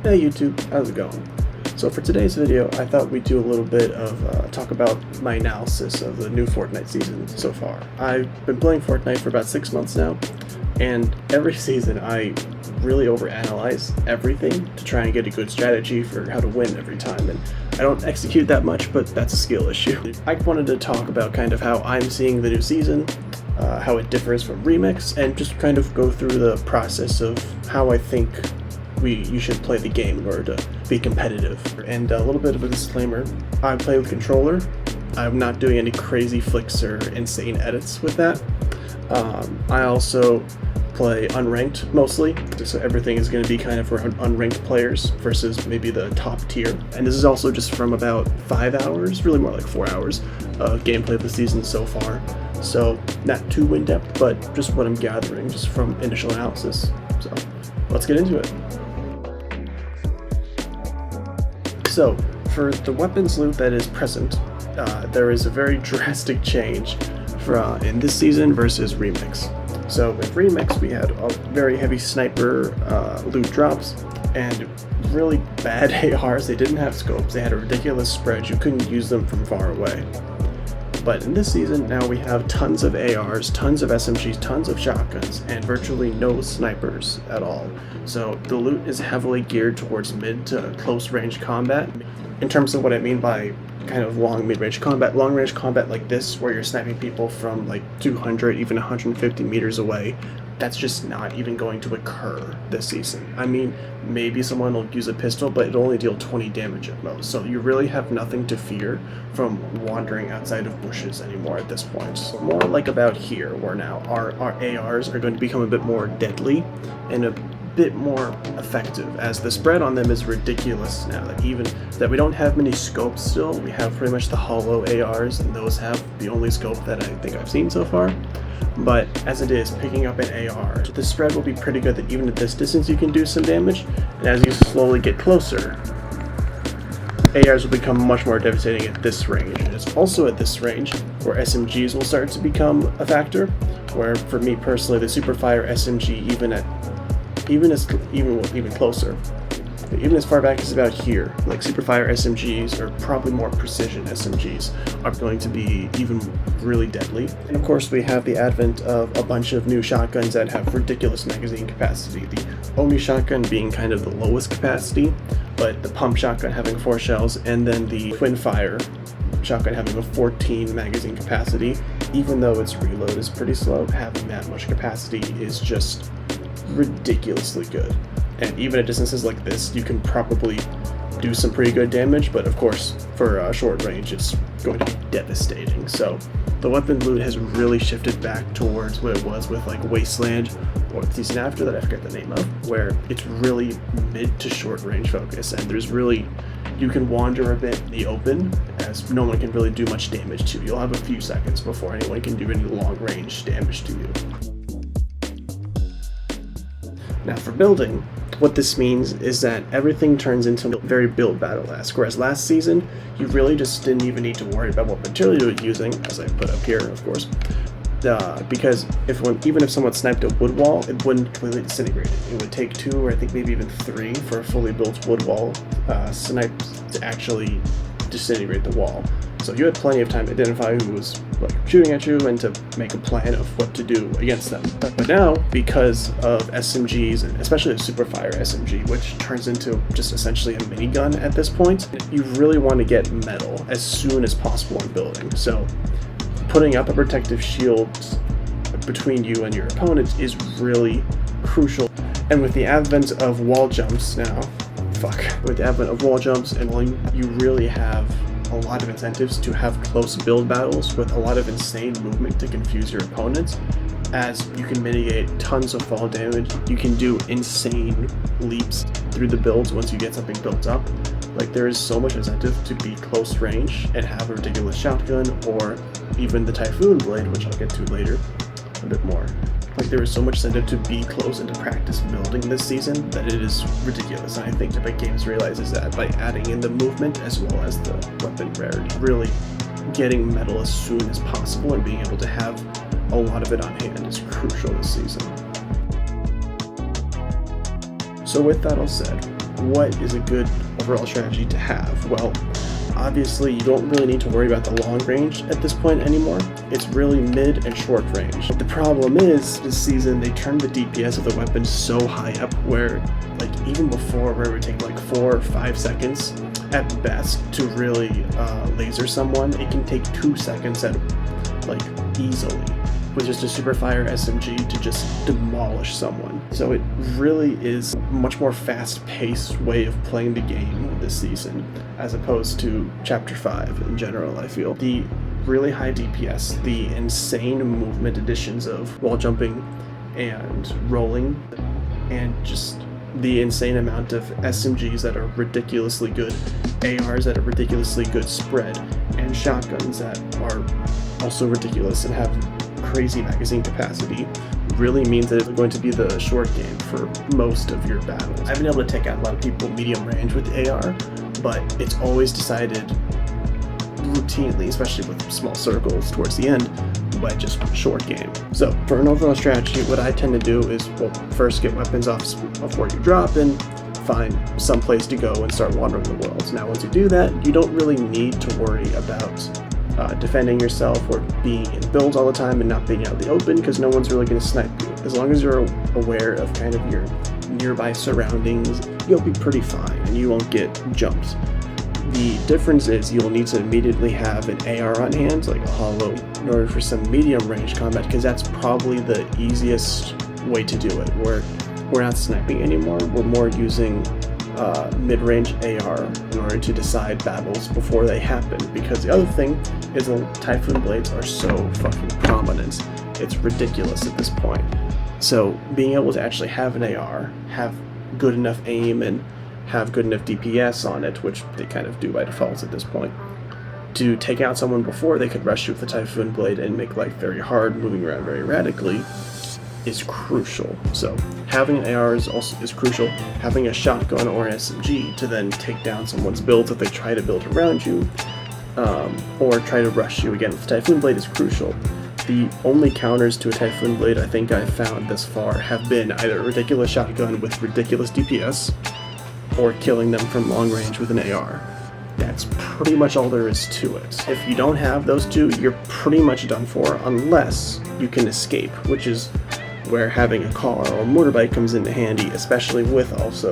Hey YouTube, how's it going? So for today's video, I thought we'd do a little bit of talk about my analysis of the new Fortnite season so far. I've been playing Fortnite for about 6 months now, and every season I really overanalyze everything to try and get a good strategy for how to win every time, and I don't execute that much, but that's a skill issue. I wanted to talk about kind of how I'm seeing the new season, how it differs from Remix, and just kind of go through the process of how I think you should play the game in order to be competitive. And a little bit of a disclaimer, I play with controller. I'm not doing any crazy flicks or insane edits with that. I also play unranked mostly, so everything is going to be kind of for unranked players versus maybe the top tier. And this is also just from about 5 hours, really more like 4 hours of gameplay of the season so far. So not too in-depth, but just what I'm gathering just from initial analysis. So let's get into it. So, for the weapons loot that is present, there is a very drastic change in this season versus Remix. So, with Remix, we had a very heavy sniper loot drops, and really bad ARs. They didn't have scopes, they had a ridiculous spread, you couldn't use them from far away. But in this season, now we have tons of ARs, tons of SMGs, tons of shotguns, and virtually no snipers at all. So the loot is heavily geared towards mid to close range combat. In terms of what I mean by kind of long range combat like this, where you're sniping people from like 200, even 150 meters away, that's just not even going to occur this season. I mean, maybe someone will use a pistol, but it'll only deal 20 damage at most. So you really have nothing to fear from wandering outside of bushes anymore at this point. So more like about here, where now our ARs are going to become a bit more deadly and a bit more effective, as the spread on them is ridiculous now. That we don't have many scopes still. We have pretty much the hollow ARs, and those have the only scope that I think I've seen so far. But as it is, picking up an AR, the spread will be pretty good, that even at this distance you can do some damage, and as you slowly get closer, ARs will become much more devastating at this range. It's also at this range where SMGs will start to become a factor, where for me personally, the Superfire SMG, even closer, even as far back as about here, like Superfire SMGs, or probably more precision SMGs, are going to be even really deadly. And of course we have the advent of a bunch of new shotguns that have ridiculous magazine capacity, the Omi shotgun being kind of the lowest capacity, but the pump shotgun having 4 shells, and then the twin fire shotgun having a 14 magazine capacity. Even though its reload is pretty slow, having that much capacity is just ridiculously good. And even at distances like this, you can probably do some pretty good damage, but of course, for short range, it's going to be devastating. So the weapon loot has really shifted back towards what it was with like Wasteland, or the season after that I forget the name of, where it's really mid to short range focus, and you can wander a bit in the open, as no one can really do much damage to you. You'll have a few seconds before anyone can do any long range damage to you. Now for building, what this means is that everything turns into very build battle-esque, whereas last season, you really just didn't even need to worry about what material you were using, as I put up here, of course, because even if someone sniped a wood wall, it wouldn't completely disintegrate it. It would take 2 or I think maybe even 3 for a fully built wood wall snipe to actually disintegrate the wall. So you had plenty of time to identify who was shooting at you and to make a plan of what to do against them. But now, because of SMGs, and especially the Superfire SMG, which turns into just essentially a minigun at this point, you really want to get metal as soon as possible in building. So putting up a protective shield between you and your opponent is really crucial. And with the advent of wall jumps now, you really have a lot of incentives to have close build battles with a lot of insane movement to confuse your opponents, as you can mitigate tons of fall damage. You can do insane leaps through the builds once you get something built up. Like, there is so much incentive to be close range and have a ridiculous shotgun, or even the Typhoon Blade, which I'll get to later a bit more. Like, there is so much incentive to be close and to practice building this season that it is ridiculous. And I think Epic Games realizes that by adding in the movement as well as the weapon rarity, really getting metal as soon as possible and being able to have a lot of it on hand is crucial this season. So with that all said, what is a good overall strategy to have? Well, obviously you don't really need to worry about the long range at this point anymore. It's really mid and short range. The problem is, this season they turned the DPS of the weapon so high up where, like, even before, where it would take like 4 or 5 seconds at best to really laser someone, it can take 2 seconds at, like, easily with just a super fire SMG to just demolish someone. So it really is a much more fast-paced way of playing the game this season, as opposed to Chapter 5 in general, I feel. The really high DPS, the insane movement additions of wall jumping and rolling, and just the insane amount of SMGs that are ridiculously good, ARs that are ridiculously good spread, and shotguns that are also ridiculous and have crazy magazine capacity really means that it's going to be the short game for most of your battles. I've been able to take out a lot of people medium range with AR, but it's always decided routinely, especially with small circles towards the end, by just short game. So for an overall strategy, what I tend to do is, well, first get weapons off of where you drop and find some place to go and start wandering the world. Now once you do that, you don't really need to worry about defending yourself or being in builds all the time and not being out in the open, because no one's really going to snipe you. As long as you're aware of kind of your nearby surroundings, you'll be pretty fine and you won't get jumped. The difference is you'll need to immediately have an AR on hand, like a hollow, in order for some medium range combat, because that's probably the easiest way to do it. We're not sniping anymore, we're more using mid-range AR in order to decide battles before they happen, because the other thing is the Typhoon Blades are so fucking prominent. It's ridiculous at this point. So being able to actually have an AR, have good enough aim, and have good enough DPS on it, which they kind of do by default at this point, to take out someone before they could rush you with the Typhoon Blade and make life very hard, moving around very erratically, is crucial. So having an AR is crucial. Having a shotgun or an SMG to then take down someone's builds if they try to build around you, or try to rush you again with the Typhoon Blade, is crucial. The only counters to a Typhoon Blade I think I've found thus far have been either a ridiculous shotgun with ridiculous DPS, or killing them from long range with an AR. That's pretty much all there is to it. If you don't have those two, you're pretty much done for, unless you can escape, which is where having a car or a motorbike comes into handy, especially with also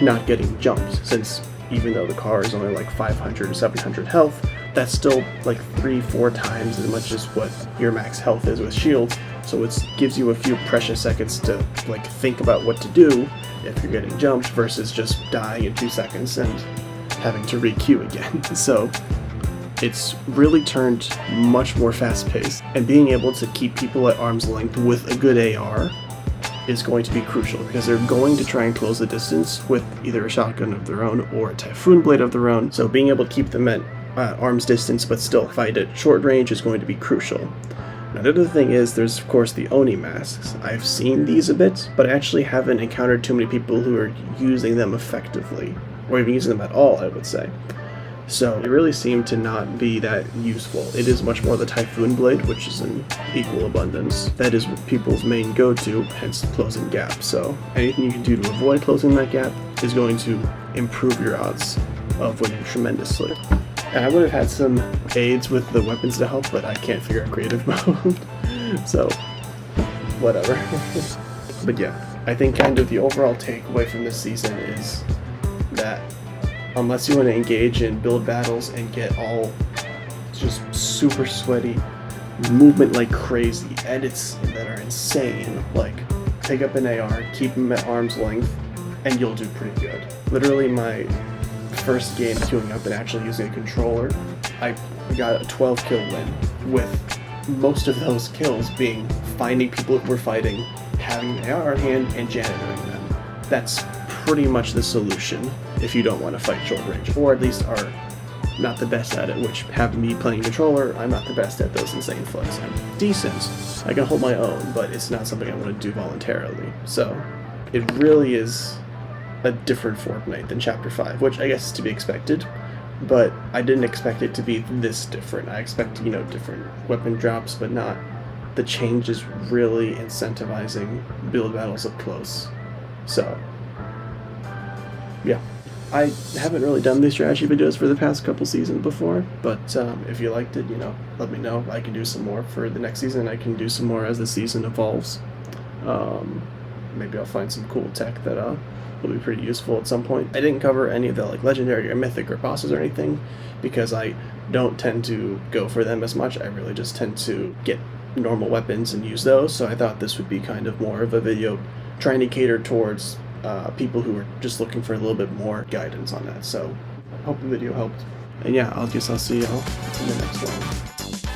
not getting jumped, since even though the car is only like 500 or 700 health, that's still like 3-4 times as much as what your max health is with shields, so it gives you a few precious seconds to like think about what to do if you're getting jumped versus just dying in 2 seconds and having to re-queue again. So it's really turned much more fast-paced, and being able to keep people at arm's length with a good AR is going to be crucial, because they're going to try and close the distance with either a shotgun of their own or a Typhoon Blade of their own. So being able to keep them at arm's distance but still fight at short range is going to be crucial. Now the other thing is, there's of course the Oni masks. I've seen these a bit, but I actually haven't encountered too many people who are using them effectively, or even using them at all, I would say. So they really seem to not be that useful. It is much more the Typhoon Blade, which is in equal abundance. That is people's main go-to, hence closing gaps. So anything you can do to avoid closing that gap is going to improve your odds of winning tremendously. And I would have had some aids with the weapons to help, but I can't figure out creative mode. So, whatever. But yeah, I think kind of the overall takeaway from this season is that unless you want to engage in build battles and get all just super sweaty, movement like crazy, edits that are insane, like pick up an AR, keep them at arm's length, and you'll do pretty good. Literally my first game queuing up and actually using a controller, I got a 12 kill win, with most of those kills being finding people that we're fighting, having an AR in hand, and janitoring them. That's pretty much the solution if you don't want to fight short range, or at least are not the best at it, which have me playing controller, I'm not the best at those insane flicks. I'm decent, I can hold my own, but it's not something I want to do voluntarily. So it really is a different Fortnite than Chapter 5, which I guess is to be expected, but I didn't expect it to be this different. I expected, different weapon drops, but not the changes really incentivizing build battles up close. So yeah. I haven't really done these strategy videos for the past couple seasons before, but if you liked it, let me know. I can do some more for the next season. I can do some more as the season evolves. Um, Maybe I'll find some cool tech that will be pretty useful at some point. I didn't cover any of the like legendary or mythic or bosses or anything because I don't tend to go for them as much. I really just tend to get normal weapons and use those. So I thought this would be kind of more of a video trying to cater towards people who are just looking for a little bit more guidance on that. So hope the video helped. And yeah, I'll see y'all in the next one.